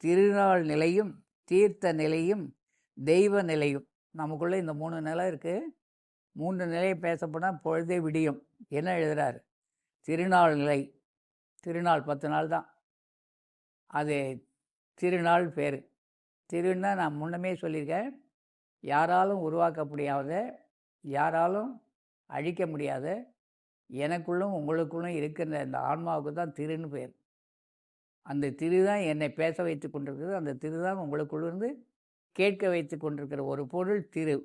திருநாள் நிலையும் தீர்த்த நிலையும் தெய்வ நிலையும். நமக்குள்ளே இந்த 3 நிலை இருக்குது. 3 நிலையை பேசப்போனால் பொழுதே விடியும். என்ன எழுதுகிறார்? திருநாள் நிலை. திருநாள் 10 நாள் தான். அது திருநாள் பேர். திருன்னா நான் முன்னமே சொல்லியிருக்கேன், யாராலும் உருவாக்க முடியாத, யாராலும் அழிக்க முடியாத, எனக்குள்ளும் உங்களுக்குள்ளும் இருக்கின்ற இந்த ஆன்மாவுக்கு தான் திருன்னு பேர். அந்த திரு தான் என்னை பேச வைத்து கொண்டிருக்கிறது. அந்த திரு தான் உங்களுக்குள்ளிருந்து கேட்க வைத்து கொண்டிருக்கிற ஒரு பொருள் திரு.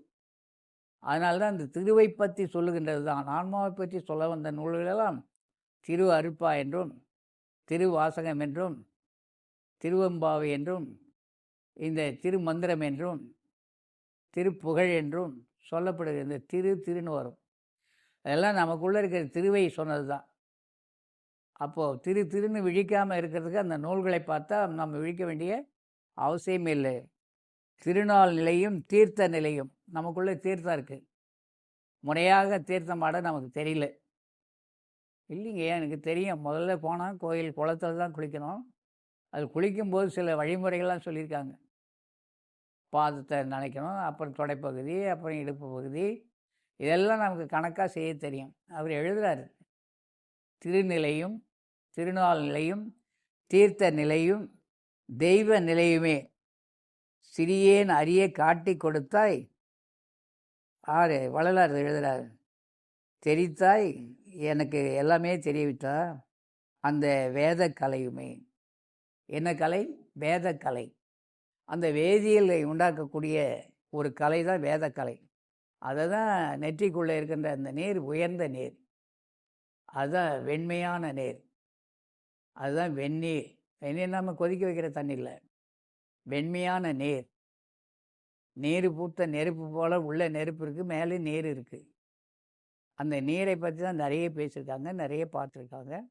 அதனால தான் அந்த திருவை பற்றி சொல்லுகின்றது தான். ஆன்மாவை பற்றி சொல்ல வந்த நூல்களெல்லாம் திரு அருட்பா என்றும், திருவாசகம் என்றும், திருவெம்பாவை என்றும், இந்த திருமந்திரம் என்றும், திருப்புகழ் என்றும் சொல்லப்படுகிற இந்த திருன்னு வரும். அதெல்லாம் நமக்குள்ளே இருக்கிற திருவை சொன்னது தான். அப்போது திருன்னு விழிக்காமல் இருக்கிறதுக்கு அந்த நூல்களை பார்த்தா நம்ம விழிக்க வேண்டிய அவசியம் இல்லை. திருநாள் நிலையும் தீர்த்த நிலையும். நமக்குள்ளே தீர்த்தம் இருக்குது. முறையாக தீர்த்தமாட நமக்கு தெரியல. இல்லைங்க, எனக்கு தெரியும். முதல்ல போனால் கோயில் குளத்தில் தான் குளிக்கணும். அது குளிக்கும்போது சில வழிமுறைகள்லாம் சொல்லியிருக்காங்க. பாதத்தை நனைக்கணும், அப்புறம் தொடைப்பகுதி, அப்புறம் இடுப்பு பகுதி, இதெல்லாம் நமக்கு கணக்காக செய்ய தெரியும். அவர் எழுதுகிறாரு, திருநிலையும் திருநாள் நிலையும் தீர்த்த நிலையும் தெய்வ நிலையுமே சிறியேன் அறிய காட்டி கொடுத்தாய். வள்ளலார் எழுதுகிறார், தெரித்தாய் எனக்கு எல்லாமே தெரிவித்தா அந்த வேத கலையுமே. என்ன கலை? வேத கலை. அந்த வேதியியலை உண்டாக்கக்கூடிய ஒரு கலை தான் வேத கலை. அதை தான் நெற்றிக்குள்ளே இருக்கின்ற அந்த நீர் உயர்ந்த நீர், அதுதான் வெண்மையான நீர், அதுதான் வெந்நீர். வெந்நீர் நம்ம கொதிக்க வைக்கிற தண்ணி இல்லை, வெண்மையான நீர். நீர் பூத்த நெருப்பு போல் உள்ள நெருப்பு இருக்குது, மேலே நீர் இருக்குது. அந்த நீரை பற்றி தான் நிறைய பேசியிருக்காங்க, நிறைய பார்த்துருக்காங்க.